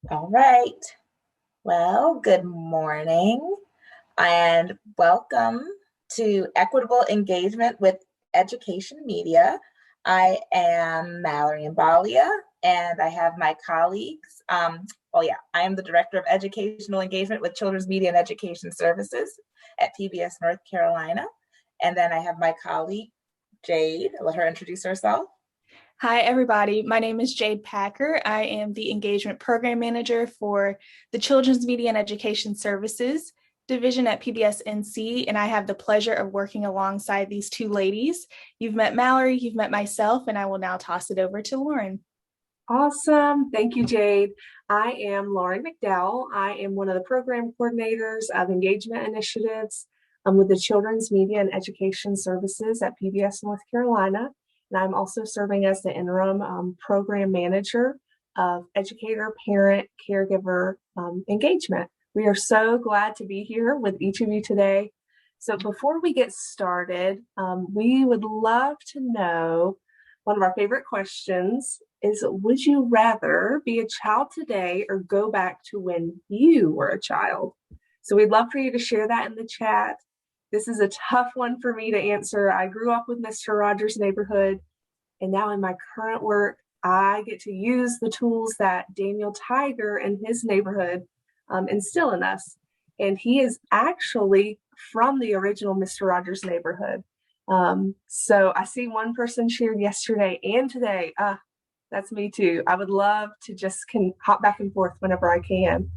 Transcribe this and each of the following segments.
All right. Well, good morning and welcome to Equitable Engagement with Education Media. I am Mallory Mbalia, and I have my colleagues. I am the Director of Educational Engagement with Children's Media and Education Services at PBS North Carolina. And then I have my colleague, Jade. I'll let her introduce herself. Hi, everybody. My name is Jade Packer. I am the Engagement Program Manager for the Children's Media and Education Services Division at PBS NC, and I have the pleasure of working alongside these two ladies. You've met Mallory, you've met myself, and I will now toss it over to Lauren. Awesome. Thank you, Jade. I am Lauren McDowell. I am one of the program coordinators of engagement initiatives with the Children's Media and Education Services at PBS North Carolina. And I'm also serving as the interim program manager of educator, parent, caregiver engagement. We are so glad to be here with each of you today. So before we get started, we would love to know, one of our favorite questions is, would you rather be a child today or go back to when you were a child? So we'd love for you to share that in the chat. This is a tough one for me to answer. I grew up with Mr. Rogers' neighborhood, and now in my current work, I get to use the tools that Daniel Tiger and his neighborhood instill in us. And he is actually from the original Mr. Rogers' neighborhood. So I see one person shared yesterday and today. That's me too. I would love to just hop back and forth whenever I can.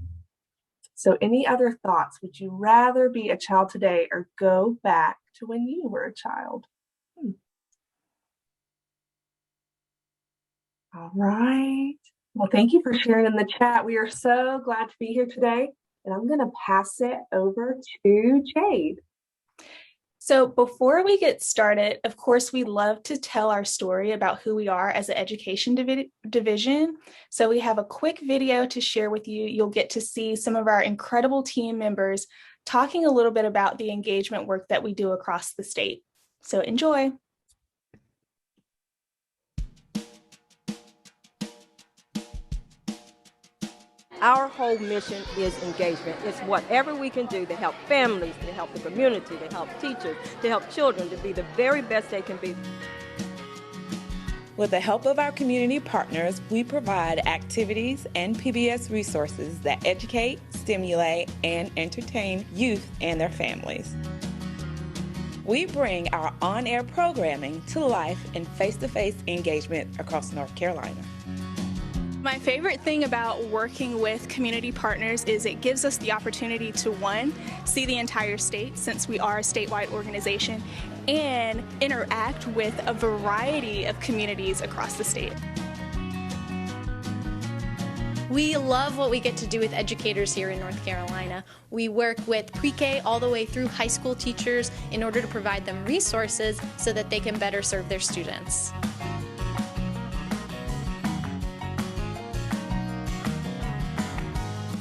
So any other thoughts? Would you rather be a child today or go back to when you were a child? All right. Well, thank you for sharing in the chat. We are so glad to be here today. And I'm going to pass it over to Jade. So before we get started, of course, we love to tell our story about who we are as an education division. So we have a quick video to share with you. You'll get to see some of our incredible team members talking a little bit about the engagement work that we do across the state. So enjoy. Our whole mission is engagement. It's whatever we can do to help families, to help the community, to help teachers, to help children to be the very best they can be. With the help of our community partners, we provide activities and PBS resources that educate, stimulate, and entertain youth and their families. We bring our on-air programming to life in face-to-face engagement across North Carolina. My favorite thing about working with community partners is it gives us the opportunity to, one, see the entire state since we are a statewide organization, and interact with a variety of communities across the state. We love what we get to do with educators here in North Carolina. We work with pre-K all the way through high school teachers in order to provide them resources so that they can better serve their students.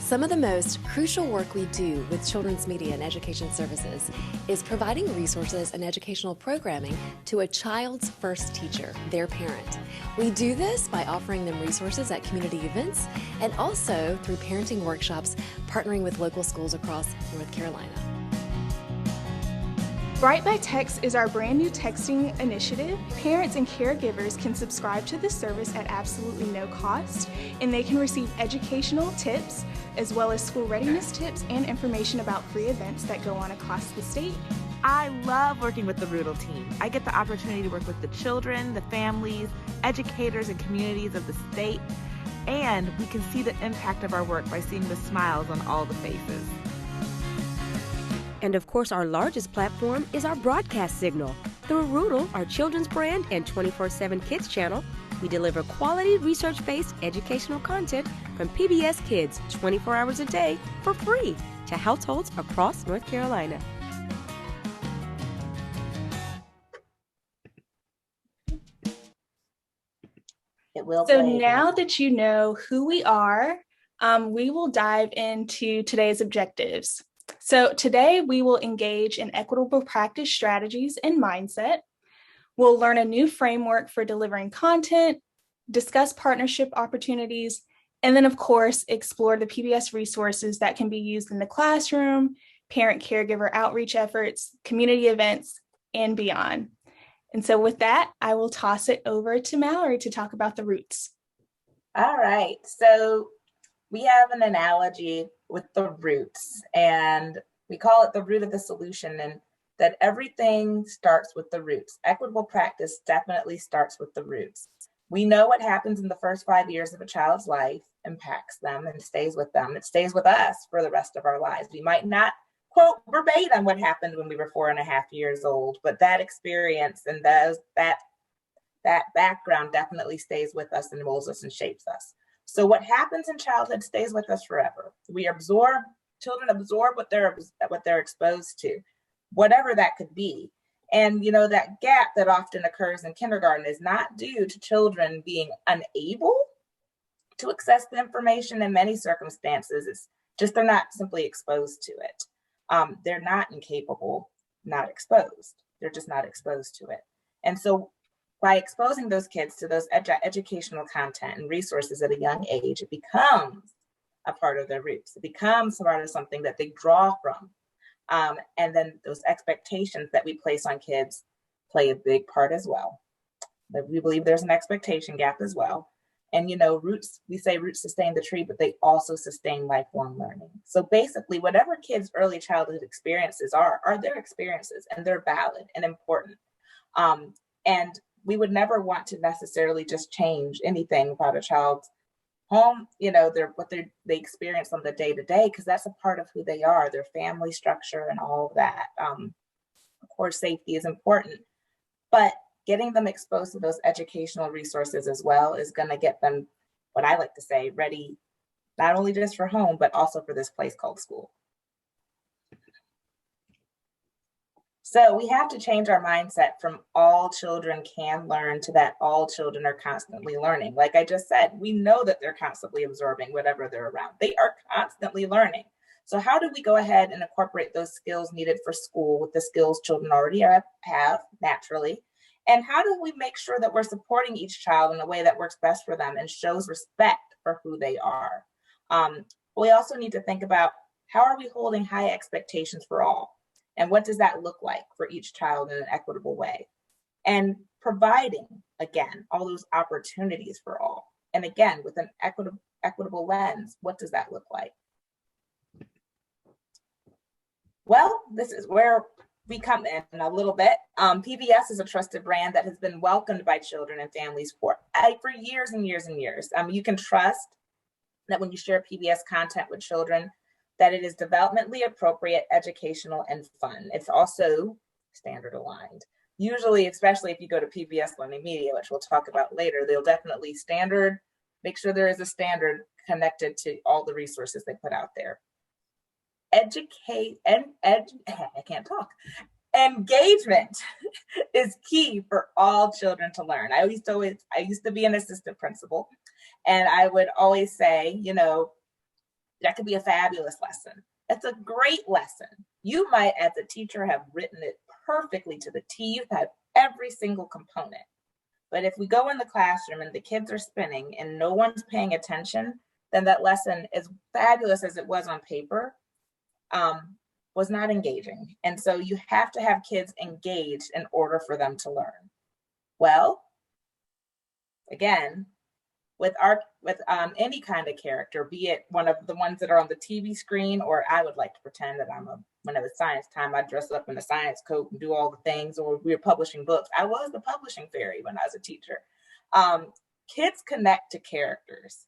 Some of the most crucial work we do with Children's Media and Education Services is providing resources and educational programming to a child's first teacher, their parent. We do this by offering them resources at community events and also through parenting workshops, partnering with local schools across North Carolina. Bright by Text is our brand new texting initiative. Parents and caregivers can subscribe to this service at absolutely no cost, and they can receive educational tips as well as school readiness tips and information about free events that go on across the state. I love working with the Rudel team. I get the opportunity to work with the children, the families, educators, and communities of the state, and we can see the impact of our work by seeing the smiles on all the faces. And of course, our largest platform is our broadcast signal. Through Rudel, our children's brand and 24/7 Kids channel, we deliver quality research-based educational content from PBS Kids 24 hours a day for free to households across North Carolina. So now that you know who we are, we will dive into today's objectives. So today we will engage in equitable practice strategies and mindset. We'll learn a new framework for delivering content, discuss partnership opportunities, and then, of course, explore the PBS resources that can be used in the classroom, parent-caregiver outreach efforts, community events, and beyond. And so with that, I will toss it over to Mallory to talk about the roots. All right, so we have an analogy with the roots, and we call it the root of the solution, and that everything starts with the roots. Equitable practice definitely starts with the roots. We know what happens in the first 5 years of a child's life impacts them and stays with them. It stays with us for the rest of our lives. We might not quote verbatim what happened when we were 4.5 years old, but that experience and that background definitely stays with us and molds us and shapes us. So what happens in childhood stays with us forever. Children absorb what they're exposed to, whatever that could be. And that gap that often occurs in kindergarten is not due to children being unable to access the information in many circumstances. It's just they're not simply exposed to it. They're not incapable, not exposed. They're just not exposed to it. And so by exposing those kids to those educational content and resources at a young age, it becomes a part of their roots. It becomes part of something that they draw from. And then those expectations that we place on kids play a big part as well. But we believe there's an expectation gap as well. And roots, we say roots sustain the tree, but they also sustain lifelong learning. So basically, whatever kids' early childhood experiences are their experiences, and they're valid and important. And we would never want to necessarily just change anything about a child's home, they experience on the day-to-day, because that's a part of who they are, their family structure and all of that. Of course, safety is important, but getting them exposed to those educational resources as well is going to get them, what I like to say, ready, not only just for home, but also for this place called school. So we have to change our mindset from all children can learn to that all children are constantly learning. Like I just said, we know that they're constantly absorbing whatever they're around. They are constantly learning. So how do we go ahead and incorporate those skills needed for school with the skills children already have naturally? And how do we make sure that we're supporting each child in a way that works best for them and shows respect for who they are? We also need to think about, how are we holding high expectations for all? And what does that look like for each child in an equitable way? And providing, again, all those opportunities for all. And again, with an equitable lens, what does that look like? Well, this is where we come in a little bit. PBS is a trusted brand that has been welcomed by children and families for years and years and years. You can trust that when you share PBS content with children, that it is developmentally appropriate, educational, and fun. It's also standard aligned. Usually, especially if you go to PBS Learning Media, which we'll talk about later, they'll definitely make sure there is a standard connected to all the resources they put out there. Engagement is key for all children to learn. I used to be an assistant principal, and I would always say, that could be a fabulous lesson. It's a great lesson. You might, as a teacher, have written it perfectly to the T. You've had every single component. But if we go in the classroom and the kids are spinning and no one's paying attention, then that lesson, as fabulous as it was on paper, was not engaging. And so you have to have kids engaged in order for them to learn. Well, again, with any kind of character, be it one of the ones that are on the TV screen, or I would like to pretend that when it was science time, I'd dress up in a science coat and do all the things, or we were publishing books. I was the publishing fairy when I was a teacher. Kids connect to characters,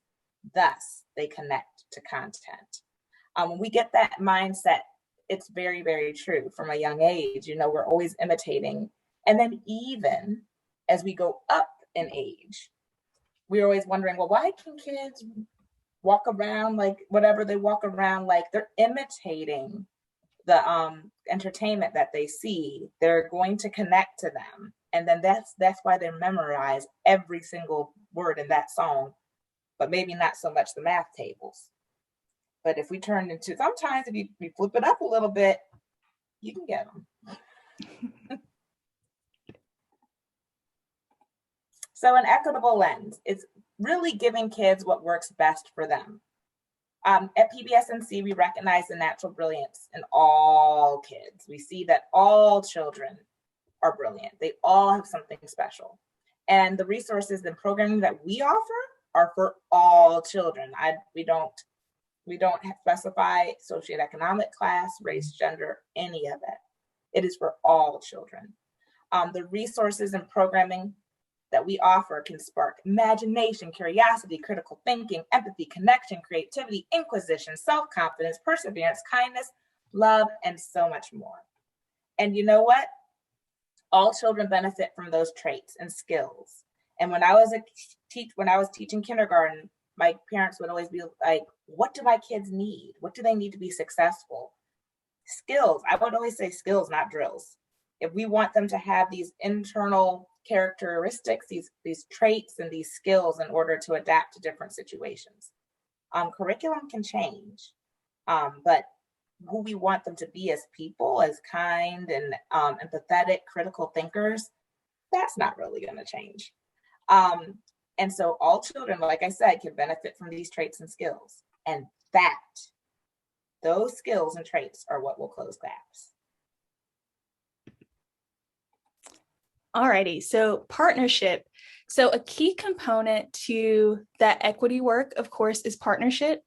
thus they connect to content. When we get that mindset, it's very, very true from a young age. We're always imitating. And then even as we go up in age, we're always wondering, well, why can kids walk around like whatever they walk around like? They're imitating the entertainment that they see. They're going to connect to them. And then that's why they memorize every single word in that song, but maybe not so much the math tables. But if we turn into, sometimes if you flip it up a little bit, you can get them. So an equitable lens, it's really giving kids what works best for them. At PBSNC, we recognize the natural brilliance in all kids. We see that all children are brilliant. They all have something special. And the resources and programming that we offer are for all children. We don't specify socioeconomic class, race, gender, any of it. It is for all children. The resources and programming that we offer can spark imagination, curiosity, critical thinking, empathy, connection, creativity, inquisition, self-confidence, perseverance, kindness, love, and so much more. And you know what? All children benefit from those traits and skills. And when I was teaching kindergarten, my parents would always be like, what do my kids need? What do they need to be successful? Skills. I would always say skills, not drills. If we want them to have these internal characteristics, these traits and these skills in order to adapt to different situations. Curriculum can change, but who we want them to be as people, as kind and empathetic, critical thinkers, that's not really going to change. And so all children, like I said, can benefit from these traits and skills. And those skills and traits are what will close gaps. Alrighty, so partnership. So a key component to that equity work, of course, is partnership.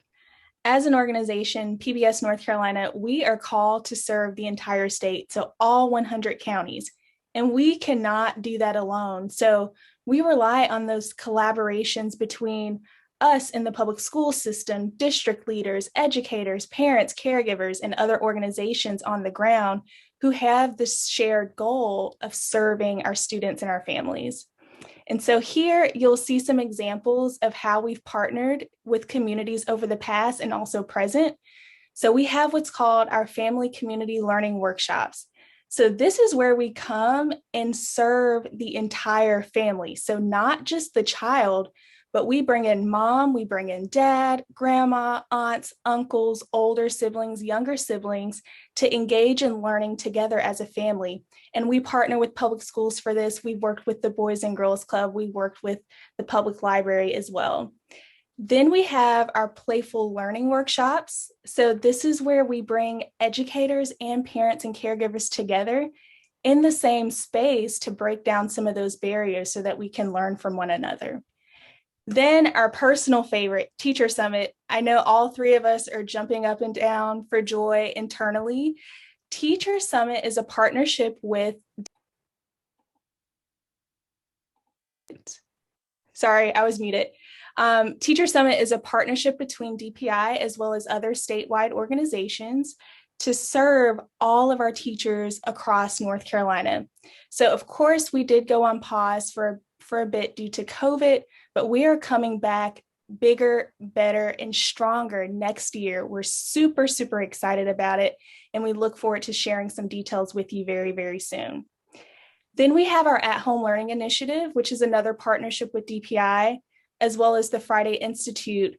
As an organization, PBS North Carolina, we are called to serve the entire state, so all 100 counties, and we cannot do that alone. So we rely on those collaborations between us in the public school system, district leaders, educators, parents, caregivers, and other organizations on the ground who have this shared goal of serving our students and our families. And so here you'll see some examples of how we've partnered with communities over the past and also present. So we have what's called our family community learning workshops. So this is where we come and serve the entire family. So not just the child, but we bring in mom, we bring in dad, grandma, aunts, uncles, older siblings, younger siblings to engage in learning together as a family. And we partner with public schools for this. We've worked with the Boys and Girls Club. We worked with the public library as well. Then we have our playful learning workshops. So this is where we bring educators and parents and caregivers together in the same space to break down some of those barriers so that we can learn from one another. Then our personal favorite, Teacher Summit. I know all three of us are jumping up and down for joy internally. Teacher Summit is a partnership with, sorry, I was muted. Teacher Summit is a partnership between DPI as well as other statewide organizations to serve all of our teachers across North Carolina. So of course, we did go on pause for a bit due to COVID, but we are coming back bigger, better, and stronger next year. We're super, super excited about it, and we look forward to sharing some details with you very, very soon. Then we have our at-home learning initiative, which is another partnership with DPI, as well as the Friday Institute.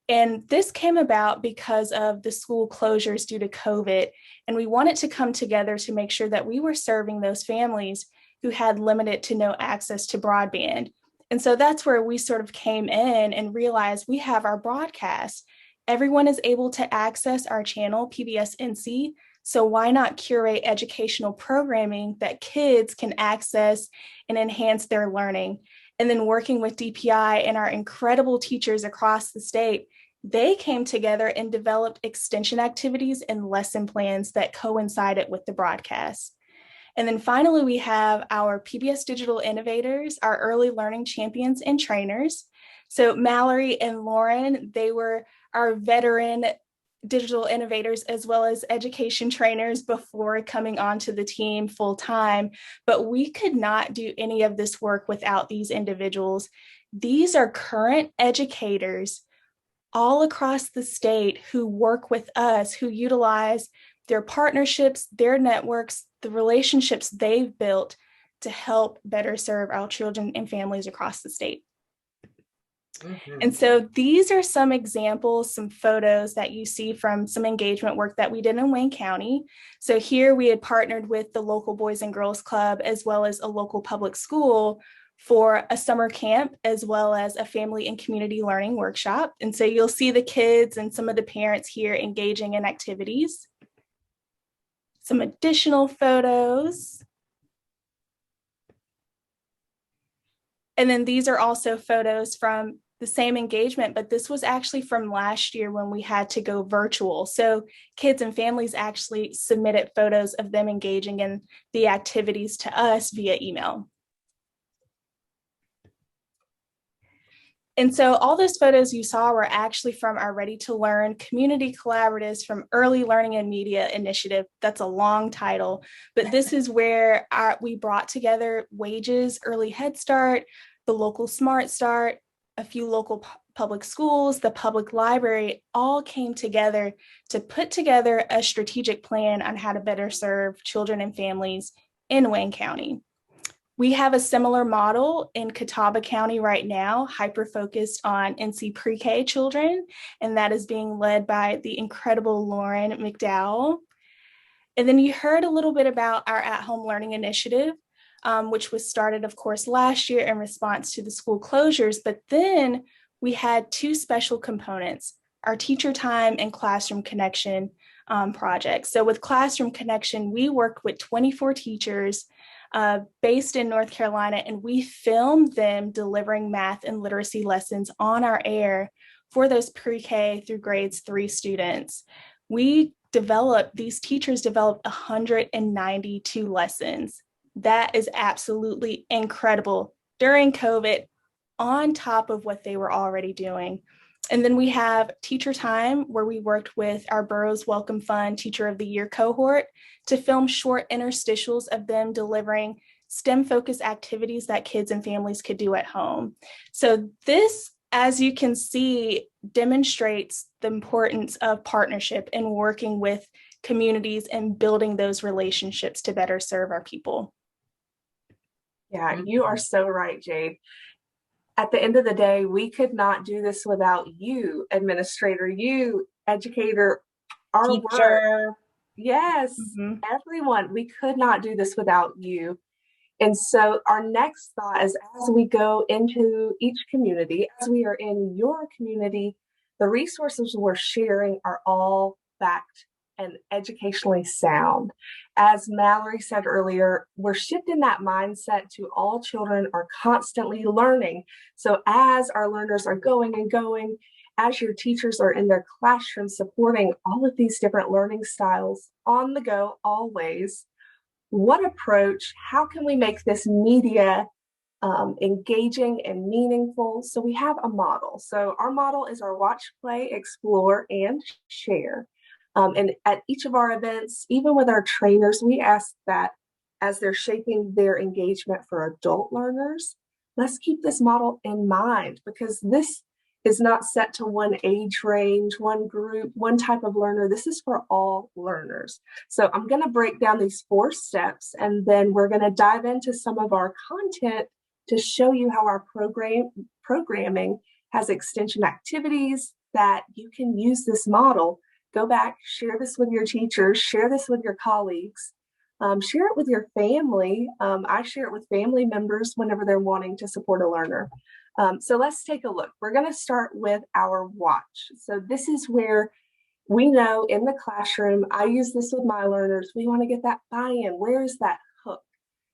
And this came about because of the school closures due to COVID, and we wanted to come together to make sure that we were serving those families who had limited to no access to broadband. And so that's where we sort of came in and realized we have our broadcast. Everyone is able to access our channel, PBS NC. So why not curate educational programming that kids can access and enhance their learning? And then working with DPI and our incredible teachers across the state, they came together and developed extension activities and lesson plans that coincided with the broadcast. And then finally, we have our PBS Digital Innovators, our early learning champions and trainers. So Mallory and Lauren, they were our veteran digital innovators as well as education trainers before coming onto the team full time. But we could not do any of this work without these individuals. These are current educators all across the state who work with us, who utilize their partnerships, their networks, the relationships they've built to help better serve our children and families across the state. And so these are some examples, some photos that you see from some engagement work that we did in Wayne County. So here we had partnered with the local Boys and Girls Club as well as a local public school for a summer camp, as well as a family and community learning workshop. And so you'll see the kids and some of the parents here engaging in activities. Some additional photos. And then these are also photos from the same engagement, but this was actually from last year when we had to go virtual. So kids and families actually submitted photos of them engaging in the activities to us via email. And so all those photos you saw were actually from our Ready to Learn community collaboratives from Early Learning and Media Initiative. That's a long title, but this is where we brought together Wages, Early Head Start, the local Smart Start, a few local public schools, the public library, all came together to put together a strategic plan on how to better serve children and families in Wayne County. We have a similar model in Catawba County right now, hyper-focused on NC pre-K children, and that is being led by the incredible Lauren McDowell. And then you heard a little bit about our at-home learning initiative, which was started, of course, last year in response to the school closures, but then we had two special components, our Teacher Time and Classroom Connection projects. So with Classroom Connection, we worked with 24 teachers based in North Carolina, and we filmed them delivering math and literacy lessons on our air for those pre-K through grades 3 students. These teachers developed 192 lessons. That is absolutely incredible during COVID, on top of what they were already doing. And then we have Teacher Time, where we worked with our Boroughs Welcome Fund Teacher of the Year cohort to film short interstitials of them delivering STEM-focused activities that kids and families could do at home. So this, as you can see, demonstrates the importance of partnership and working with communities and building those relationships to better serve our people. Yeah, you are so right, Jade. At the end of the day, we could not do this without you, administrator, you, educator, our Teacher. work. Yes, everyone. We could not do this without you. And so our next thought is, as we go into each community, as we are in your community, the resources we're sharing are all fact and educationally sound. As Mallory said earlier, we're shifting that mindset to all children are constantly learning. So as our learners are going and going, as your teachers are in their classroom supporting all of these different learning styles on the go always, what approach, how can we make this media engaging and meaningful? So we have a model. So our model is our watch, play, explore, and share. And at each of our events, even with our trainers, we ask that as they're shaping their engagement for adult learners, let's keep this model in mind, because this is not set to one age range, one group, one type of learner. This is for all learners. So I'm going to break down these 4 steps, and then we're going to dive into some of our content to show you how our programming has extension activities that you can use this model. Go back, share this with your teachers, share this with your colleagues, share it with your family. I share it with family members whenever they're wanting to support a learner. So let's take a look. We're going to start with our watch. So this is where we know in the classroom, I use this with my learners, we want to get that buy-in. Where is that hook?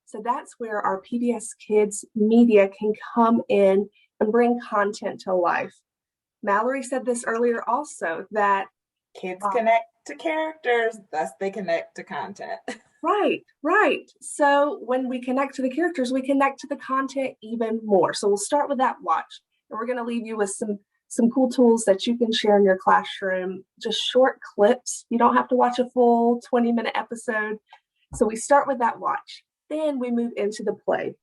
So that's where our PBS Kids media can come in and bring content to life. Mallory said this earlier also, that kids connect to characters, thus they connect to content. Right. So when we connect to the characters, we connect to the content even more. So we'll start with that watch, and we're going to leave you with some cool tools that you can share in your classroom, just short clips. You don't have to watch a full 20-minute episode. So we start with that watch. Then we move into the play.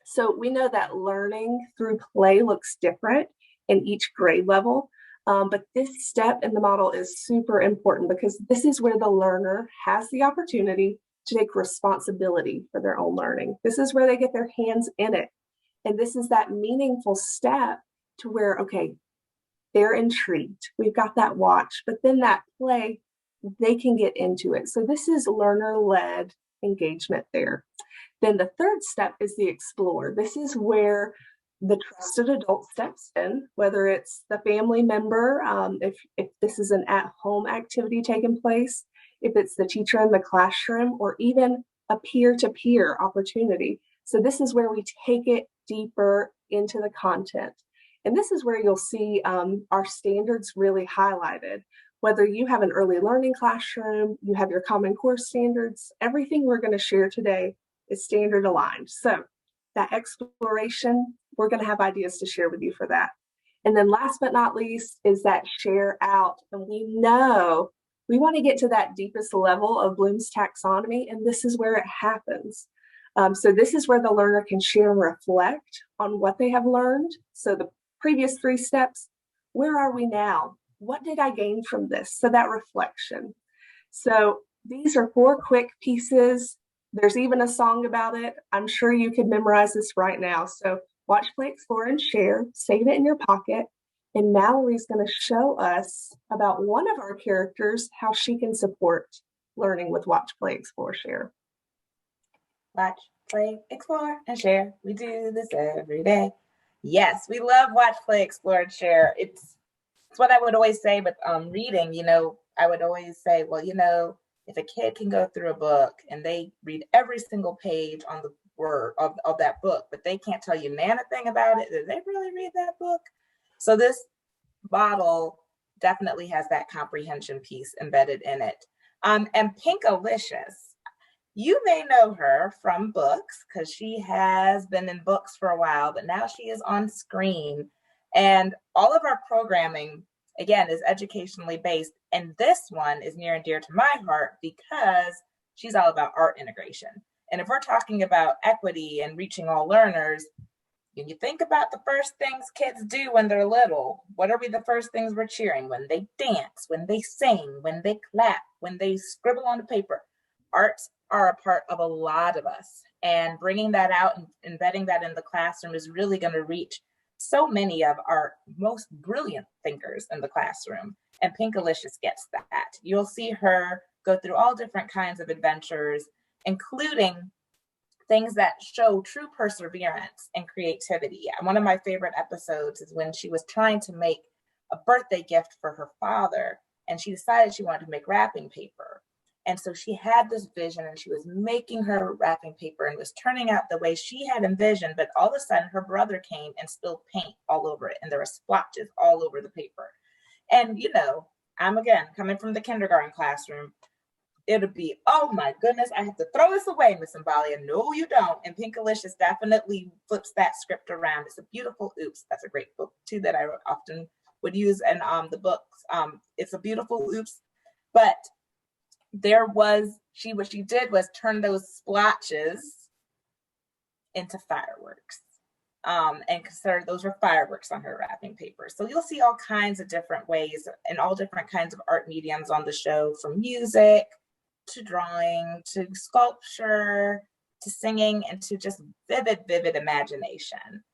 So we know that learning through play looks different in each grade level. But this step in the model is super important, because this is where the learner has the opportunity to take responsibility for their own learning. This is where they get their hands in it. And this is that meaningful step to where, okay, they're intrigued. We've got that watch, but then that play, they can get into it. So this is learner-led engagement there. Then the third step is the explore. This is where the trusted adult steps in, whether it's the family member, if this is an at-home activity taking place, if it's the teacher in the classroom, or even a peer-to-peer opportunity. So this is where we take it deeper into the content. And this is where you'll see our standards really highlighted. Whether you have an early learning classroom, you have your Common Core standards, everything we're going to share today is standard aligned. So that exploration, we're going to have ideas to share with you for that. And then last but not least is that share out. And we know we want to get to that deepest level of Bloom's taxonomy, and this is where it happens. So this is where the learner can share and reflect on what they have learned. So the previous 3 steps, where are we now? What did I gain from this? So that reflection. So these are 4 quick pieces. There's even a song about it. I'm sure you could memorize this right now. So watch, play, explore, and share. Save it in your pocket. And Mallory's going to show us about one of our characters, how she can support learning with watch, play, explore, share. Watch, play, explore, and share. We do this every day. Yes, we love watch, play, explore, and share. It's what I would always say with reading. I would always say, well, if a kid can go through a book and they read every single page on the word of that book, but they can't tell you anything about it, did they really read that book? So this model definitely has that comprehension piece embedded in it. And Pinkalicious, you may know her from books because she has been in books for a while, but now she is on screen. And all of our programming, again, is educationally based. And this one is near and dear to my heart because she's all about art integration. And if we're talking about equity and reaching all learners, when you think about the first things kids do when they're little, what are the first things we're cheering? When they dance, when they sing, when they clap, when they scribble on the paper. Arts are a part of a lot of us. And bringing that out and embedding that in the classroom is really going to reach so many of our most brilliant thinkers in the classroom. And Pinkalicious gets that. You'll see her go through all different kinds of adventures, including things that show true perseverance and creativity. One of my favorite episodes is when she was trying to make a birthday gift for her father, and she decided she wanted to make wrapping paper. And so she had this vision and she was making her wrapping paper and it was turning out the way she had envisioned, but all of a sudden her brother came and spilled paint all over it and there were splotches all over the paper. And I'm again coming from the kindergarten classroom. It'll be, oh my goodness, I have to throw this away, Miss Mbalia. No, you don't. And Pinkalicious definitely flips that script around. It's a beautiful oops. That's a great book too that I often would use in the books. It's a beautiful oops, but what she did was turn those splotches into fireworks. And consider those were fireworks on her wrapping paper. So you'll see all kinds of different ways and all different kinds of art mediums on the show, from music to drawing to sculpture to singing and to just vivid imagination.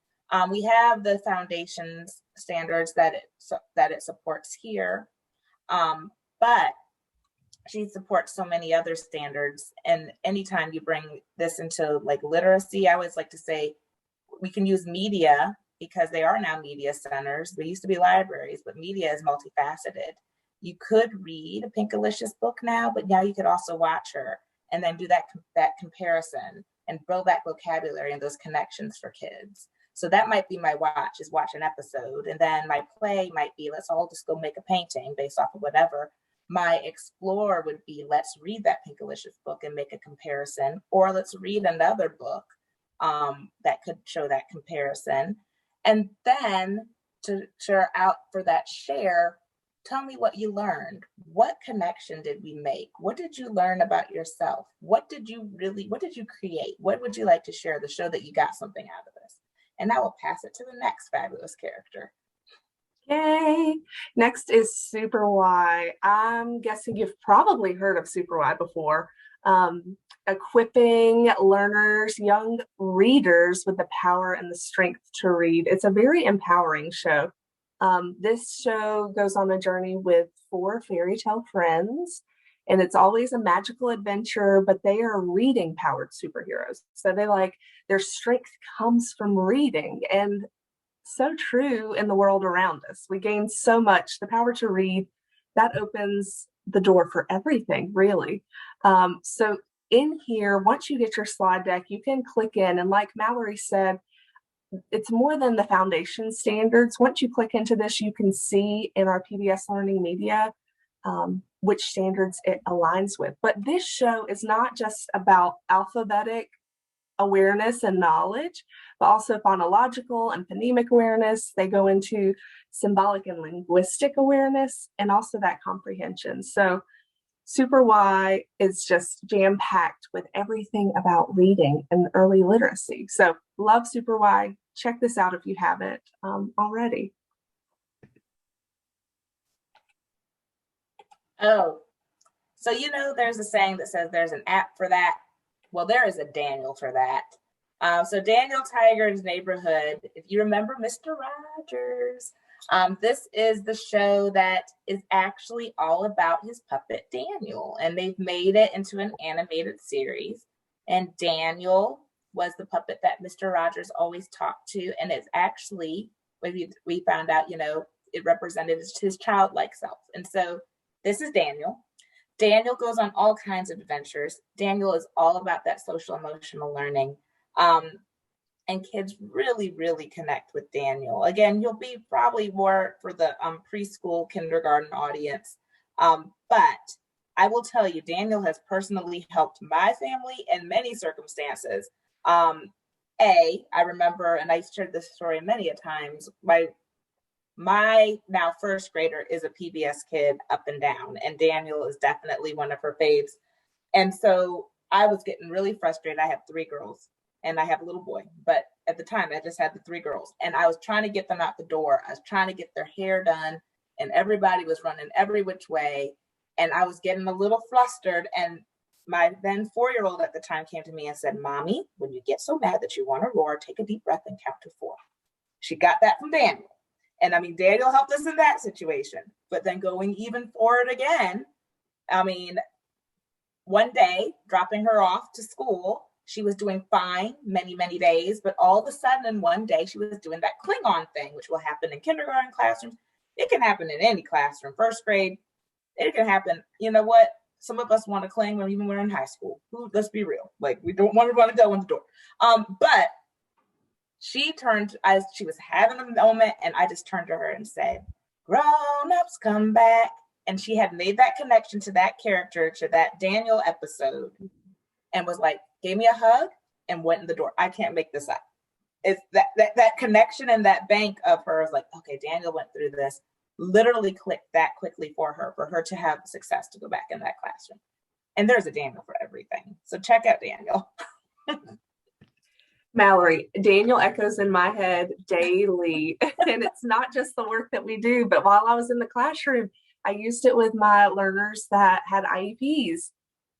We have the foundations standards that it supports here, but she supports so many other standards. And anytime you bring this into like literacy, I always like to say we can use media because they are now media centers. They used to be libraries, but media is multifaceted. You could read a Pinkalicious book now, but now you could also watch her and then do that comparison and build that vocabulary and those connections for kids. So that might be my watch, is watch an episode. And then my play might be, let's all just go make a painting based off of whatever. My explore would be, let's read that Pinkalicious book and make a comparison, or let's read another book that could show that comparison. And then to share out for that share, tell me what you learned. What connection did we make? What did you learn about yourself? What did you create? What would you like to share to show that you got something out of this? And I will pass it to the next fabulous character. Yay! Next is Super Y. I'm guessing you've probably heard of Super Y before. equipping learners, young readers with the power and the strength to read. It's a very empowering show. This show goes on a journey with 4 fairy tale friends, and it's always a magical adventure, but they are reading powered superheroes. So their strength comes from reading, and so true in the world around us. We gain so much. The power to read, that opens the door for everything, really. So in here, once you get your slide deck, you can click in, and like Mallory said, it's more than the foundation standards. Once you click into this, you can see in our PBS Learning Media which standards it aligns with. But this show is not just about alphabetic awareness and knowledge, but also phonological and phonemic awareness. They go into symbolic and linguistic awareness, and also that comprehension. So Super Y is just jam-packed with everything about reading and early literacy. So love Super Y. Check this out if you haven't already. Oh, so there's a saying that says there's an app for that. Well, there is a Daniel for that. So Daniel Tiger's Neighborhood, if you remember Mr. Rogers, this is the show that is actually all about his puppet Daniel, and they've made it into an animated series. And Daniel was the puppet that Mr. Rogers always talked to, and it's actually, we found out, it represented his childlike self. And so this is Daniel. Daniel goes on all kinds of adventures. Daniel is all about that social emotional learning. And kids really, really connect with Daniel. Again, you'll be probably more for the preschool, kindergarten audience. But I will tell you, Daniel has personally helped my family in many circumstances. I remember, and I shared this story many a times, my now first grader is a PBS kid up and down, and Daniel is definitely one of her faves. And so I was getting really frustrated. I have 3 girls and I have a little boy, but at the time I just had the 3 girls, and I was trying to get them out the door. I was trying to get their hair done, and everybody was running every which way. And I was getting a little flustered. And my then 4-year-old at the time came to me and said, "Mommy, when you get so mad that you want to roar, take a deep breath and count to 4. She got that from Daniel. And I mean, Daniel helped us in that situation. But then going even forward again, I mean, one day dropping her off to school, she was doing fine many, many days. But all of a sudden, in one day, she was doing that Klingon thing, which will happen in kindergarten classrooms. It can happen in any classroom, first grade. It can happen. You know what? Some of us want to cling when even we're in high school. Let's be real. Like, we don't want to go in the door. But she turned, as she was having a moment, and I just turned to her and said, "Grown-ups, come back." And she had made that connection to that character, to that Daniel episode, and was like, gave me a hug and went in the door. I can't make this up. It's that connection and that bank of her is like, okay, Daniel went through this, literally clicked that quickly for her to have success to go back in that classroom. And there's a Daniel for everything. So check out Daniel. Mallory, Daniel echoes in my head daily. And it's not just the work that we do, but while I was in the classroom, I used it with my learners that had IEPs.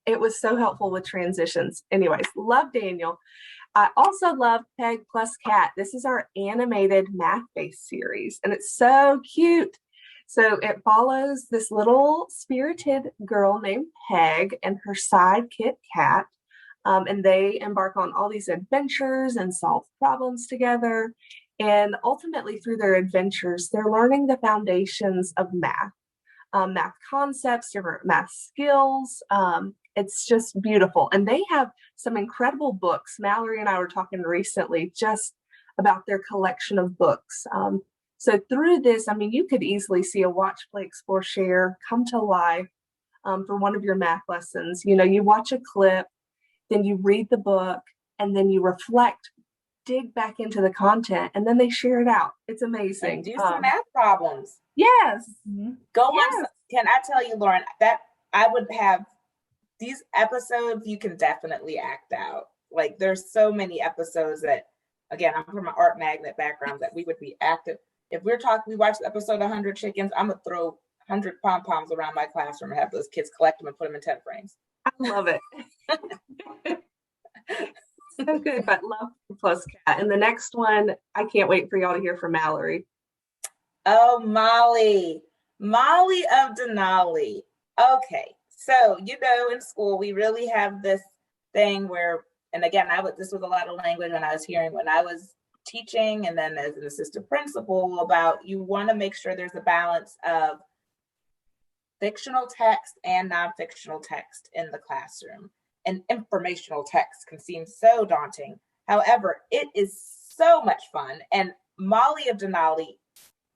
It was so helpful with transitions. Anyways, love Daniel. I also love Peg Plus Cat. This is our animated math-based series, and it's so cute. So it follows this little spirited girl named Peg and her sidekick Cat. And they embark on all these adventures and solve problems together. And ultimately, through their adventures, they're learning the foundations of math, math concepts, different math skills. It's just beautiful. And they have some incredible books. Mallory and I were talking recently just about their collection of books. So through this, I mean, you could easily see a watch, play, explore, share come to life for one of your math lessons. You know, you watch a clip, then you read the book, and then you reflect, dig back into the content, and then they share it out. It's amazing. And do some math problems. Yes. Go on. Can I tell you, Lauren, that I would have these episodes you can definitely act out. Like, there's so many episodes that, again, I'm from an art magnet background, that we would be active. If we watched the episode 100 Chickens, I'm going to throw 100 pom-poms around my classroom and have those kids collect them and put them in 10 frames. I love it. So good, but love plus cat. And the next one, I can't wait for y'all to hear from Mallory. Oh, Molly of Denali. Okay, so in school we really have this thing where, and again, this was a lot of language when I was hearing when I was teaching, and then as an assistant principal, about you want to make sure there's a balance of fictional text and non-fictional text in the classroom. And informational text can seem so daunting. However, it is so much fun. And Molly of Denali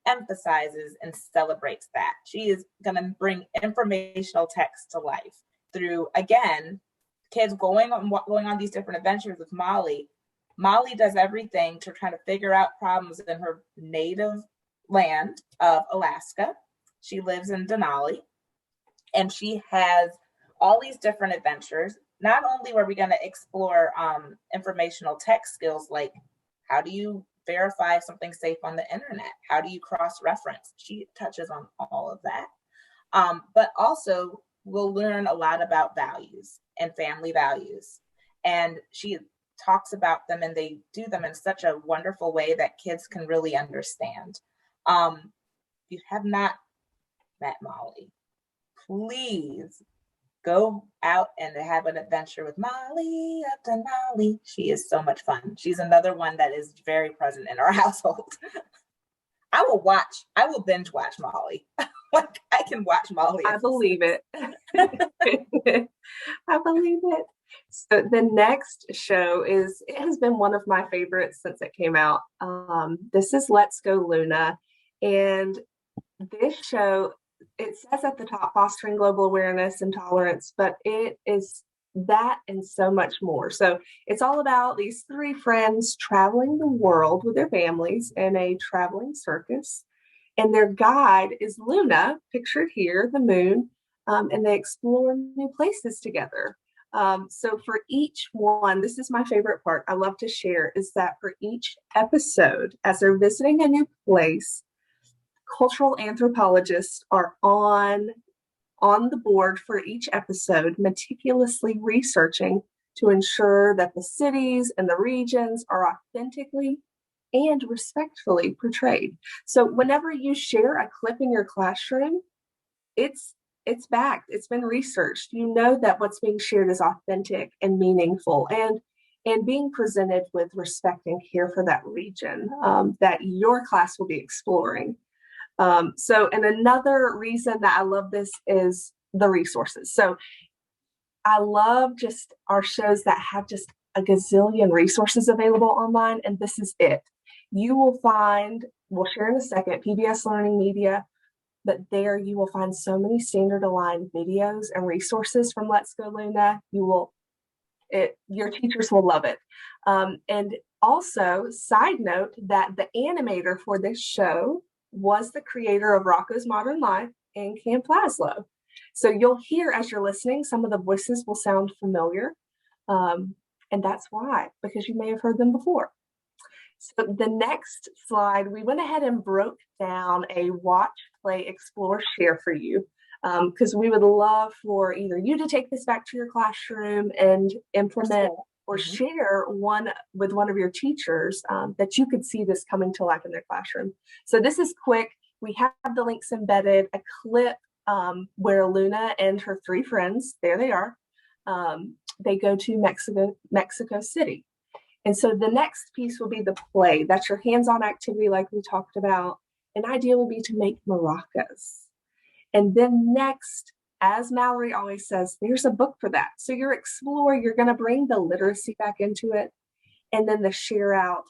emphasizes and celebrates that. She is going to bring informational text to life through, again, kids going on these different adventures with Molly. Molly does everything to try to figure out problems in her native land of Alaska. She lives in Denali, and she has all these different adventures. Not only were we going to explore informational text skills, like how do you verify something safe on the internet? How do you cross-reference? She touches on all of that. But also we'll learn a lot about values and family values. And she talks about them, and they do them in such a wonderful way that kids can really understand. If you have not met Molly, please go out and have an adventure with Molly of Denali. She is so much fun. She's another one that is very present in our household. I will binge watch Molly. Like, I can watch Molly. I believe it. I believe it. So the next show it has been one of my favorites since it came out. This is Let's Go Luna. And this show, it says at the top, fostering global awareness and tolerance, but it is that and so much more. So it's all about these three friends traveling the world with their families in a traveling circus. And their guide is Luna, pictured here, the moon, and they explore new places together. So for each one, this is my favorite part I love to share, is that for each episode, as they're visiting a new place, cultural anthropologists are on the board for each episode, meticulously researching to ensure that the cities and the regions are authentically and respectfully portrayed. So whenever you share a clip in your classroom, it's backed, it's been researched. You know that what's being shared is authentic and meaningful, and being presented with respect and care for that region that your class will be exploring. And another reason that I love this is the resources. So I love just our shows that have just a gazillion resources available online, and this is it. You will find, we'll share in a second, PBS Learning Media, but there you will find so many standard aligned videos and resources from Let's Go Luna. Your teachers will love it. And also, side note, that the animator for this show was the creator of Rocco's Modern Life and Camp Laszlo. So you'll hear, as you're listening, some of the voices will sound familiar. And that's why, because you may have heard them before. So the next slide, we went ahead and broke down a watch, play, explore, share for you, because we would love for either you to take this back to your classroom and implement or share one with one of your teachers that you could see this coming to life in their classroom. So this is quick. We have the links embedded, a clip where Luna and her three friends, there they are, they go to Mexico City. And so the next piece will be the play. That's your hands-on activity like we talked about. An idea will be to make maracas. And then next, as Mallory always says, there's a book for that. So you're exploring, you're going to bring the literacy back into it. And then the share out.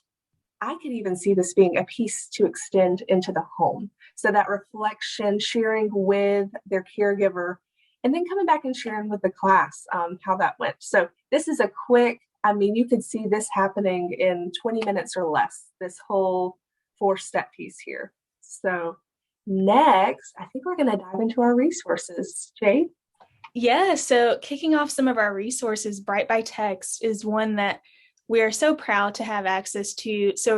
I could even see this being a piece to extend into the home. So that reflection, sharing with their caregiver, and then coming back and sharing with the class how that went. So this is a quick, you could see this happening in 20 minutes or less, this whole 4-step piece here. So next, I think we're going to dive into our resources. Jade? Yeah, so kicking off some of our resources, Bright by Text is one that we are so proud to have access to. So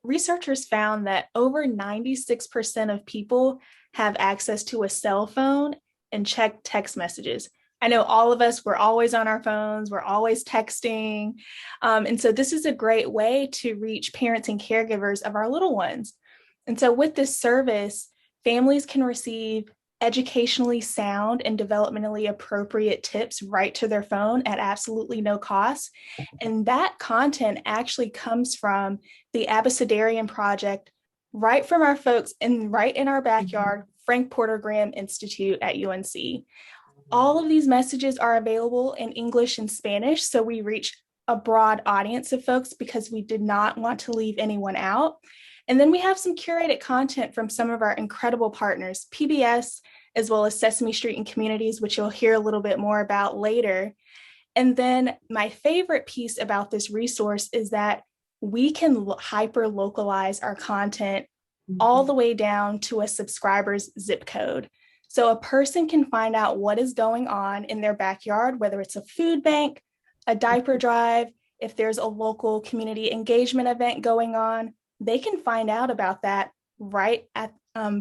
researchers found that over 96% of people have access to a cell phone and check text messages. I know all of us, we're always on our phones, we're always texting. And so this is a great way to reach parents and caregivers of our little ones. And so with this service, families can receive educationally sound and developmentally appropriate tips right to their phone at absolutely no cost. And that content actually comes from the Abecedarian Project, right from our folks right in our backyard, Frank Porter Graham Institute at UNC. All of these messages are available in English and Spanish, so we reach a broad audience of folks because we did not want to leave anyone out. And then we have some curated content from some of our incredible partners, PBS, as well as Sesame Street and Communities, which you'll hear a little bit more about later. And then my favorite piece about this resource is that we can hyper localize our content all the way down to a subscriber's zip code. So a person can find out what is going on in their backyard, whether it's a food bank, a diaper drive, if there's a local community engagement event going on, they can find out about that right at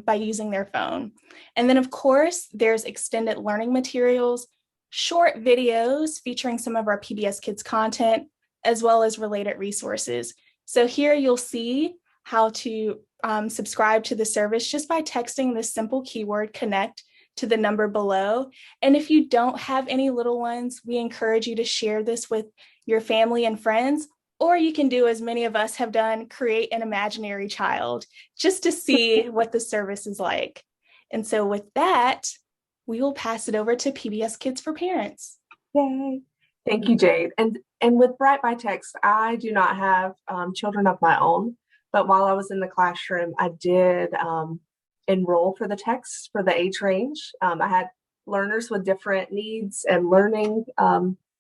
by using their phone. And then of course, there's extended learning materials, short videos featuring some of our PBS Kids content, as well as related resources. So here you'll see how to subscribe to the service just by texting this simple keyword connect to the number below. And if you don't have any little ones, we encourage you to share this with your family and friends, or you can do as many of us have done, create an imaginary child just to see what the service is like. And so with that, we will pass it over to PBS Kids for Parents. Yay. Thank you, Jade. And with Bright by Text, I do not have children of my own, but while I was in the classroom, I did enroll for the text for the age range. I had learners with different needs and learning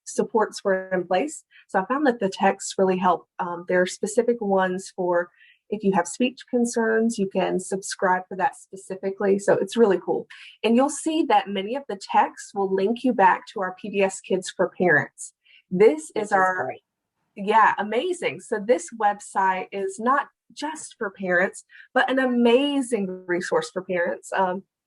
supports were in place. So I found that the texts really help. There are specific ones for if you have speech concerns, you can subscribe for that specifically. So it's really cool. And you'll see that many of the texts will link you back to our PBS Kids for Parents. This is our, great. Yeah, amazing. So this website is not just for parents, but an amazing resource for parents.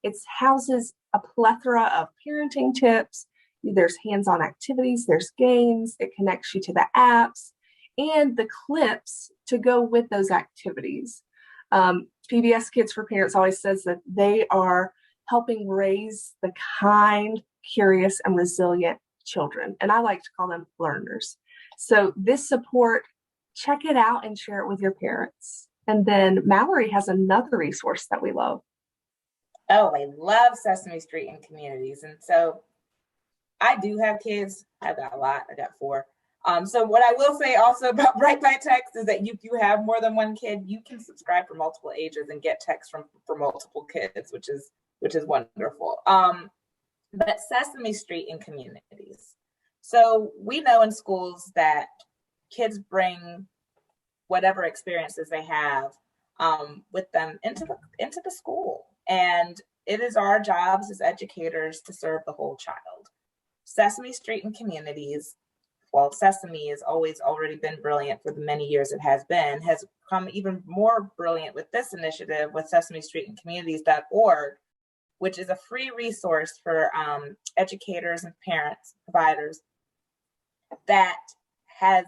It houses a plethora of parenting tips. There's hands-on activities, there's games, it connects you to the apps and the clips to go with those activities. PBS Kids for Parents always says that they are helping raise the kind, curious, and resilient children. And I like to call them learners. So this support, check it out and share it with your parents. And then Mallory has another resource that we love. Oh, I love Sesame Street and Communities. And so I do have kids. I've got a lot. I got 4. So what I will say also about Bright by Text is that if you have more than one kid, you can subscribe for multiple ages and get text for multiple kids, which is wonderful. But Sesame Street and Communities. So we know in schools that kids bring whatever experiences they have with them into the school, and it is our jobs as educators to serve the whole child. Sesame Street and Communities, well, Sesame has already been brilliant for the many years it has come even more brilliant with this initiative with Sesame Street and Communities.org, which is a free resource for educators and parents, providers, that has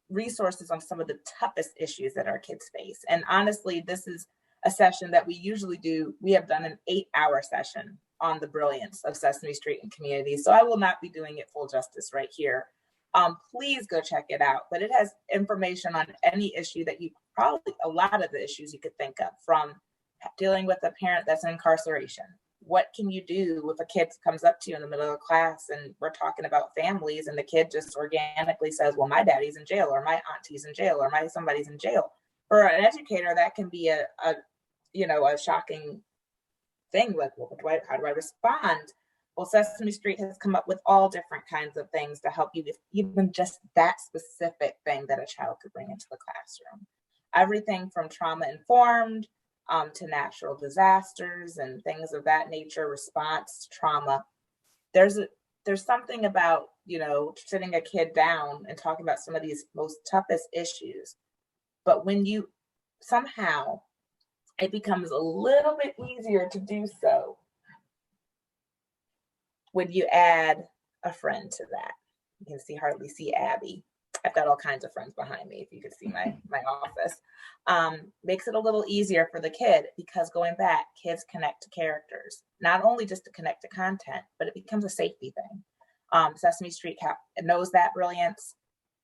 resources on some of the toughest issues that our kids face. And honestly, this is a session that we usually do. We have done an 8-hour session on the brilliance of Sesame Street and Communities. So I will not be doing it full justice right here. Please go check it out. But it has information on any issue that a lot of the issues you could think of, from dealing with a parent that's in incarceration. What can you do if a kid comes up to you in the middle of class and we're talking about families and the kid just organically says, well, my daddy's in jail, or my auntie's in jail, or somebody's in jail. For an educator, that can be a shocking thing. Like, well, how do I respond? Well, Sesame Street has come up with all different kinds of things to help you with even just that specific thing that a child could bring into the classroom. Everything from trauma-informed to natural disasters and things of that nature, response to trauma. There's something about, sitting a kid down and talking about some of these most toughest issues. But when somehow it becomes a little bit easier to do so when you add a friend to that. You can hardly see Abby. I've got all kinds of friends behind me, if you could see my office. Makes it a little easier for the kid, because going back, kids connect to characters, not only just to connect to content, but it becomes a safety thing. Sesame Street knows that brilliance,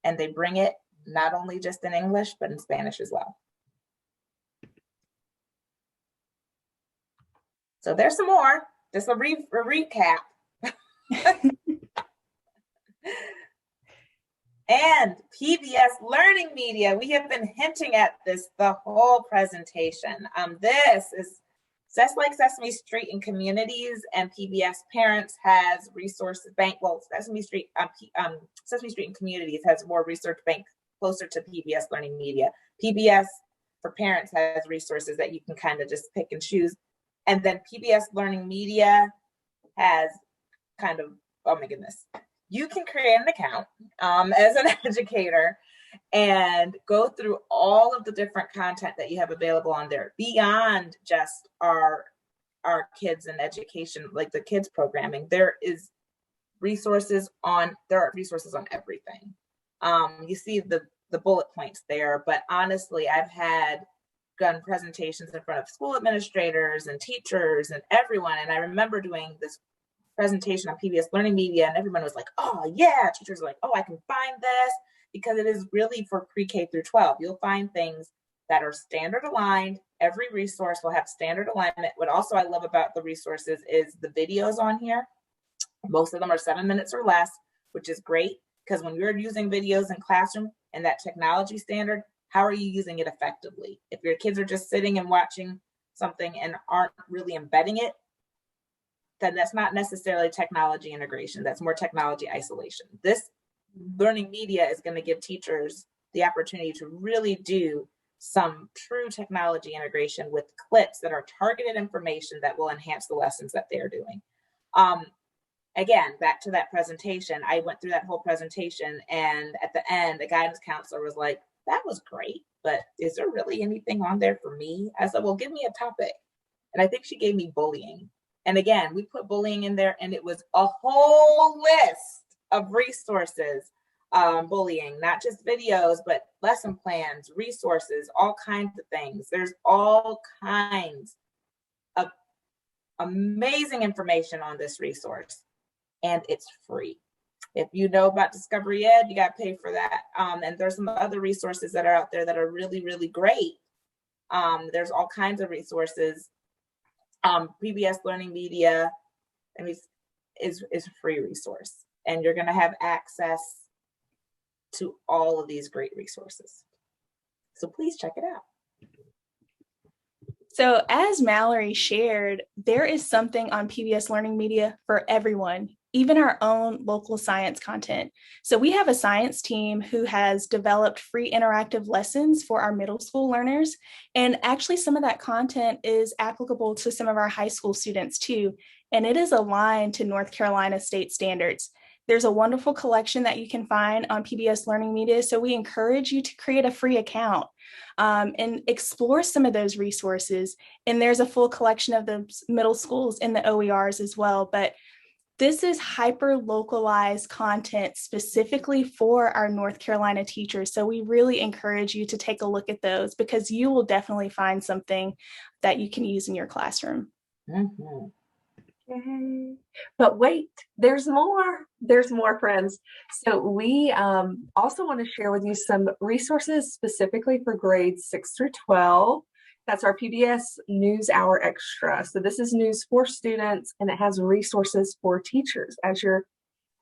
and they bring it not only just in English, but in Spanish as well. So there's some more, just a recap. And PBS Learning Media, we have been hinting at this the whole presentation. This is just like Sesame Street and Communities, and PBS Parents has resources bank. Well, Sesame Street and Communities has more research bank closer to PBS Learning Media. PBS for Parents has resources that you can kind of just pick and choose. And then PBS Learning Media has kind of, oh my goodness, you can create an account as an educator and go through all of the different content that you have available on there beyond just our kids and education, like the kids programming. There are resources on everything. You see the bullet points there, but honestly, I've done presentations in front of school administrators and teachers and everyone. And I remember doing this presentation on PBS Learning Media, and everyone was like, oh yeah, teachers are like, oh, I can find this, because it is really for pre-K through 12. You'll find things that are standard aligned. Every resource will have standard alignment. What also I love about the resources is the videos on here. Most of them are 7 minutes or less, which is great, because when you're using videos in classroom and that technology standard, how are you using it effectively? If your kids are just sitting and watching something and aren't really embedding it, then that's not necessarily technology integration. That's more technology isolation. This learning media is going to give teachers the opportunity to really do some true technology integration with clips that are targeted information that will enhance the lessons that they're doing. Again, back to that presentation, I went through that whole presentation, and at the end, the guidance counselor was like, that was great, but is there really anything on there for me? I said, well, give me a topic. And I think she gave me bullying. And again, we put bullying in there, and it was a whole list of resources, bullying, not just videos, but lesson plans, resources, all kinds of things. There's all kinds of amazing information on this resource, and it's free. If you know about Discovery Ed, you got to pay for that. And there's some other resources that are out there that are really, really great. There's all kinds of resources. PBS Learning Media, I mean, is a free resource, and you're going to have access to all of these great resources. So please check it out. So as Mallory shared, there is something on PBS Learning Media for everyone, even our own local science content. So we have a science team who has developed free interactive lessons for our middle school learners. And actually some of that content is applicable to some of our high school students too. And it is aligned to North Carolina state standards. There's a wonderful collection that you can find on PBS Learning Media. So we encourage you to create a free account and explore some of those resources. And there's a full collection of the middle schools in the OERs as well. But this is hyper localized content specifically for our North Carolina teachers. So we really encourage you to take a look at those, because you will definitely find something that you can use in your classroom. Mm-hmm. Okay. But wait, there's more. There's more, friends. So we also want to share with you some resources specifically for grades 6 through 12. That's our PBS News Hour Extra. So this is news for students, and it has resources for teachers as you're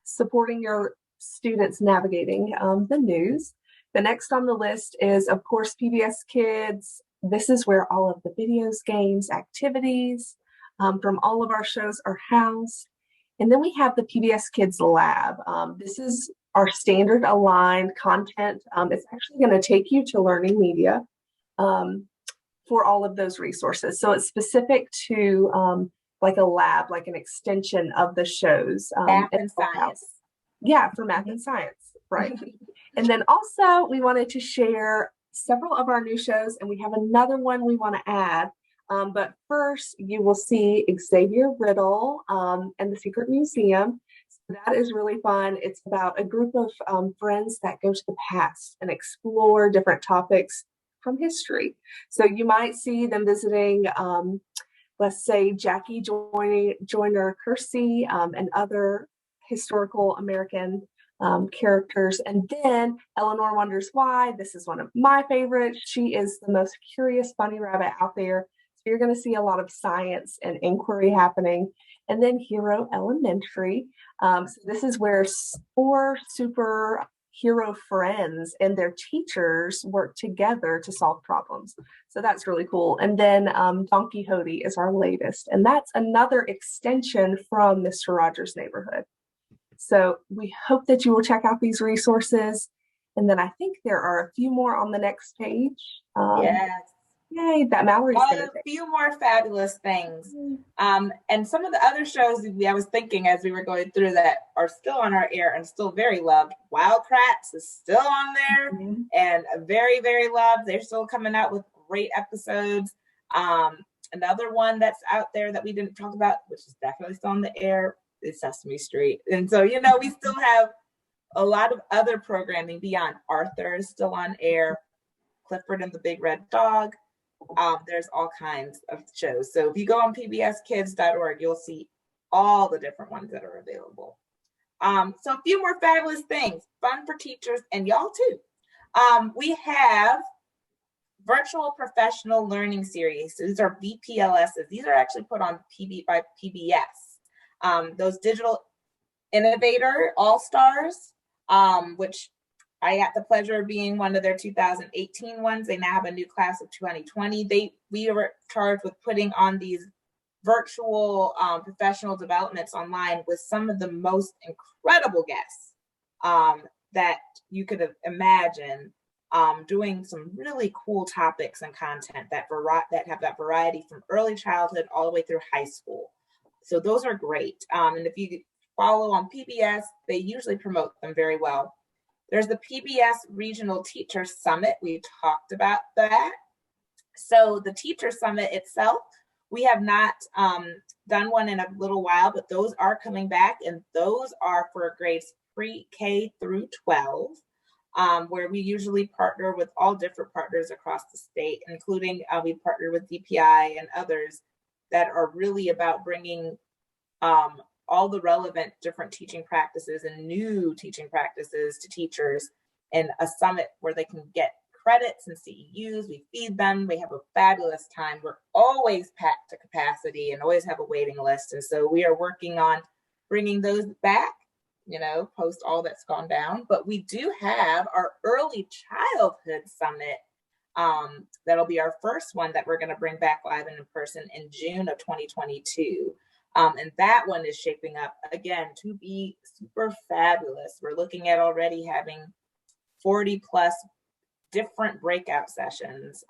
supporting your students navigating the news. The next on the list is, of course, PBS Kids. This is where all of the videos, games, activities from all of our shows are housed. And then we have the PBS Kids Lab. This is our standard aligned content. It's actually going to take you to learning media for all of those resources. So it's specific to like a lab, like an extension of the shows. Math and science. Yeah, for math and science, right. And then also we wanted to share several of our new shows, and we have another one we want to add. But first, you will see Xavier Riddle and the Secret Museum. That is really fun. It's about a group of friends that go to the past and explore different topics from history. So you might see them visiting, let's say, Jackie Joyner Kersey and other historical American characters. And then Eleanor Wonders Why. This is one of my favorites. She is the most curious bunny rabbit out there. So you're going to see a lot of science and inquiry happening. And then Hero Elementary. So this is where 4 superhero friends and their teachers work together to solve problems. So that's really cool. And then Don Quixote is our latest. And that's another extension from Mr. Rogers' Neighborhood. So we hope that you will check out these resources. And then I think there are a few more on the next page. Yes. Yay, that Mallory's going to A few more fabulous things. And some of the other shows I was thinking as we were going through that are still on our air and still very loved. Wild Kratts is still on there and very, very loved. They're still coming out with great episodes. Another one that's out there that we didn't talk about, which is definitely still on the air, is Sesame Street. And so, we still have a lot of other programming beyond. Arthur is still on air. Clifford and the Big Red Dog. There's all kinds of shows. So if you go on pbskids.org, you'll see all the different ones that are available. So a few more fabulous things, fun for teachers and y'all too. We have virtual professional learning series. These are VPLSs. These are actually put on by PBS. Those digital innovator all-stars, which I got the pleasure of being one of their 2018 ones. They now have a new class of 2020. We were charged with putting on these virtual professional developments online with some of the most incredible guests that you could imagine, doing some really cool topics and content that have that variety from early childhood all the way through high school. So those are great. And if you follow on PBS, they usually promote them very well. There's the PBS Regional Teacher Summit. We talked about that. So the Teacher Summit itself, we have not done one in a little while, but those are coming back, and those are for grades pre-K through 12, where we usually partner with all different partners across the state, including we partner with DPI and others that are really about bringing all the relevant different teaching practices and new teaching practices to teachers in a summit where they can get credits and CEUs. We feed them. We have a fabulous time. We're always packed to capacity and always have a waiting list. And so we are working on bringing those back, post all that's gone down. But we do have our early childhood summit. That'll be our first one that we're going to bring back live and in person in June of 2022. And that one is shaping up, again, to be super fabulous. We're looking at already having 40 plus different breakout sessions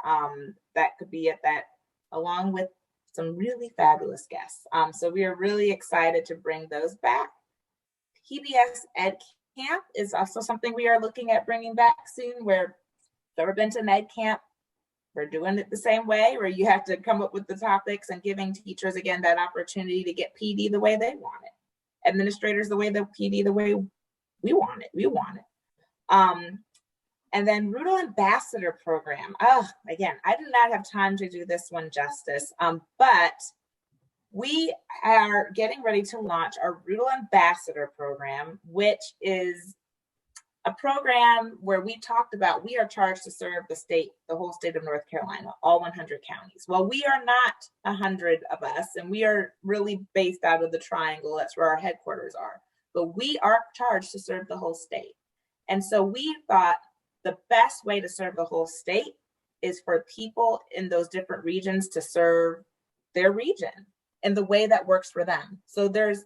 that could be at that, along with some really fabulous guests. So we are really excited to bring those back. PBS Ed Camp is also something we are looking at bringing back soon, where if you've ever been to an Ed Camp, we're doing it the same way, where you have to come up with the topics and giving teachers, again, that opportunity to get PD the way they want it. Administrators the way the PD the way we want it. And then Rudel Ambassador Program. Again, I did not have time to do this one justice, but we are getting ready to launch our Rudel Ambassador Program, which is a program where we talked about we are charged to serve the whole state of North Carolina, all 100 counties. Well, we are not 100 of us, and we are really based out of the Triangle. That's where our headquarters are. But we are charged to serve the whole state. And so we thought the best way to serve the whole state is for people in those different regions to serve their region in the way that works for them. So there's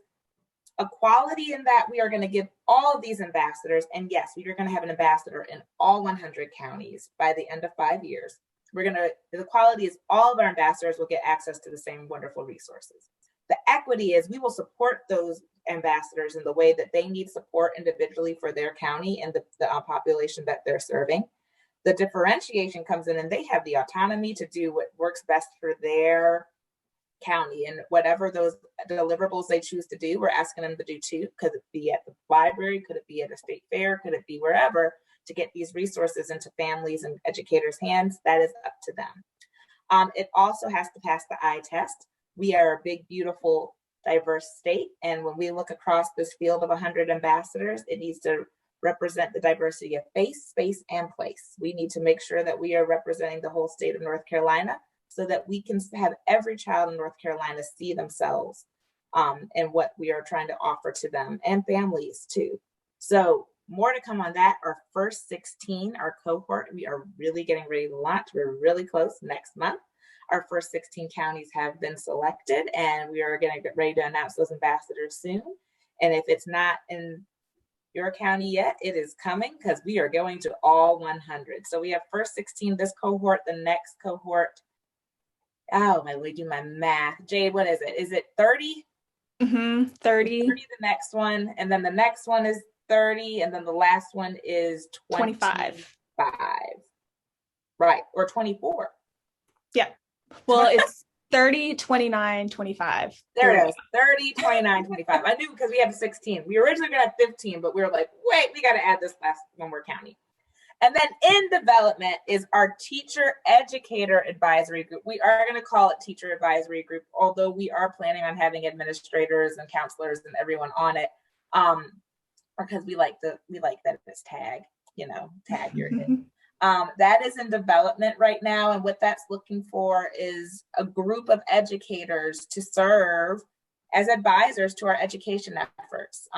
a quality in that we are going to give all of these ambassadors, and yes, we are going to have an ambassador in all 100 counties by the end of 5 years. The quality is all of our ambassadors will get access to the same wonderful resources. The equity is we will support those ambassadors in the way that they need support individually for their county and the population that they're serving. The differentiation comes in, and they have the autonomy to do what works best for their county, and whatever those deliverables they choose to do, we're asking them to do too. Could it be at the library? Could it be at a state fair? Could it be wherever, to get these resources into families and educators' hands? That is up to them. It also has to pass the eye test. We are a big, beautiful, diverse state. And when we look across this field of 100 ambassadors, it needs to represent the diversity of face, space, and place. We need to make sure that we are representing the whole state of North Carolina, so that we can have every child in North Carolina see themselves in what we are trying to offer to them, and families too. So more to come on that. Our first 16, our cohort, we are really getting ready to launch. We're really close next month. Our first 16 counties have been selected, and we are going to get ready to announce those ambassadors soon. And if it's not in your county yet, it is coming, because we are going to all 100. So we have first 16 this cohort. The next cohort, oh, my, we do my math. Jade, what is it? Is it 30? 30. 30 the next one, and then the next one is 30, and then the last one is 25. Right, or 24. Yeah. Well, it's 30, 29, 25. There it is. 30, 29, 25. I knew, because we had 16. We originally going to have 15, but we were like, wait, we got to add this last one more county. And then in development is our teacher educator advisory group. We are going to call it teacher advisory group, although we are planning on having administrators and counselors and everyone on it, because we like that it's tag, tag your in. That is in development right now, and what that's looking for is a group of educators to serve as advisors to our education efforts.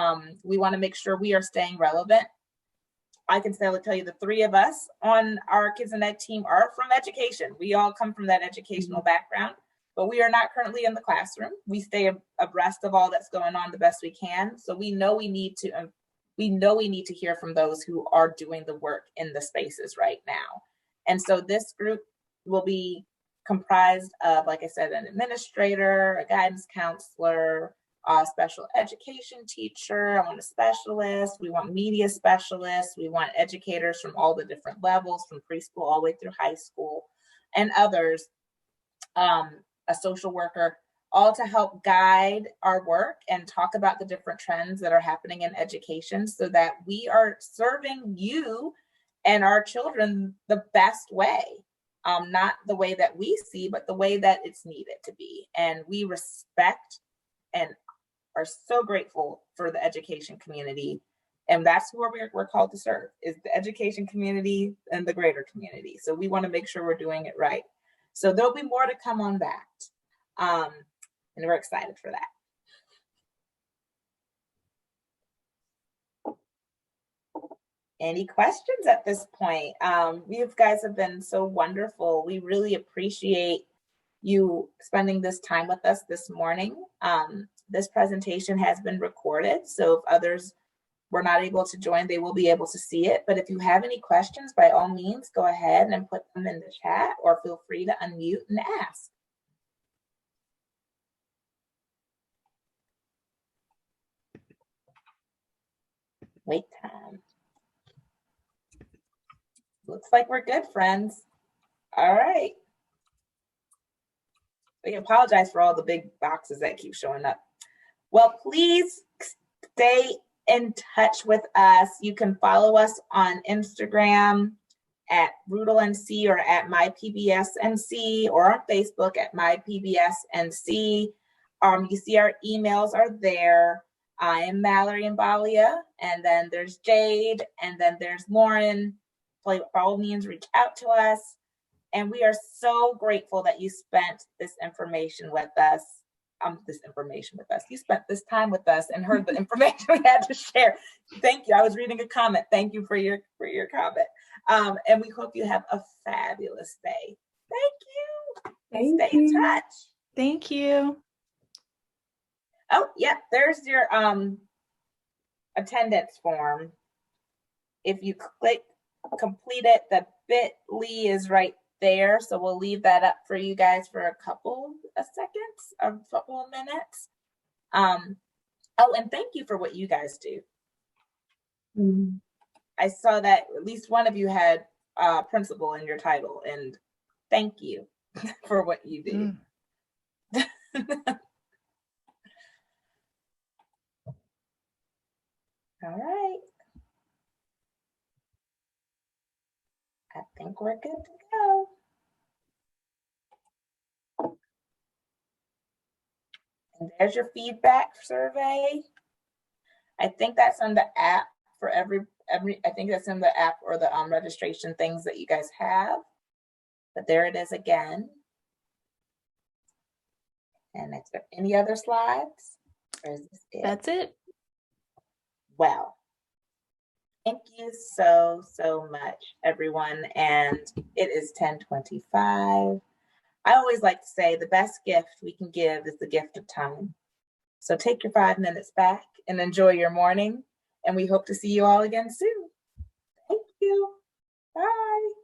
We want to make sure we are staying relevant. I can tell you the three of us on our Kids and Ed team are from education. We all come from that educational background, but we are not currently in the classroom. We stay abreast of all that's going on the best we can. So we know we need to hear from those who are doing the work in the spaces right now. And so this group will be comprised of, like I said, an administrator, a guidance counselor, a special education teacher. I want a specialist. We want media specialists. We want educators from all the different levels, from preschool all the way through high school, and others, a social worker, all to help guide our work and talk about the different trends that are happening in education, so that we are serving you and our children the best way. Not the way that we see, but the way that it's needed to be. And we respect and are so grateful for the education community. And that's who we're called to serve, is the education community and the greater community. So we want to make sure we're doing it right. So there'll be more to come on that. And we're excited for that. Any questions at this point? You guys have been so wonderful. We really appreciate you spending this time with us this morning. This presentation has been recorded, so if others were not able to join, they will be able to see it. But if you have any questions, by all means, go ahead and put them in the chat, or feel free to unmute and ask. Wait time. Looks like we're good, friends. All right. We apologize for all the big boxes that keep showing up. Well, please stay in touch with us. You can follow us on Instagram at RoodleNC or at MyPBSNC, or on Facebook at MyPBSNC. You see our emails are there. I am Mallory Mbalia, and then there's Jade, and then there's Lauren. By all means, reach out to us. And we are so grateful that you spent this information with us. You spent this time with us and heard the information we had to share. Thank you. I was reading a comment. Thank you for your comment. And we hope you have a fabulous day. Thank you. Stay in touch. Thank you. Oh, yeah, there's your attendance form. If you click complete it, the bit.ly is right there. So we'll leave that up for you guys for a couple of seconds, a couple of minutes. Oh, and thank you for what you guys do. I saw that at least one of you had principal in your title, and thank you for what you do. All right. I think we're good to go. And there's your feedback survey. I think that's on the app for every I think that's in the app or the registration things that you guys have. But there it is again. And is there any other slides? Or is this it? That's it. Well, thank you so much, everyone. And it is 10:25. I always like to say the best gift we can give is the gift of time. So take your 5 minutes back and enjoy your morning. And we hope to see you all again soon. Thank you. Bye.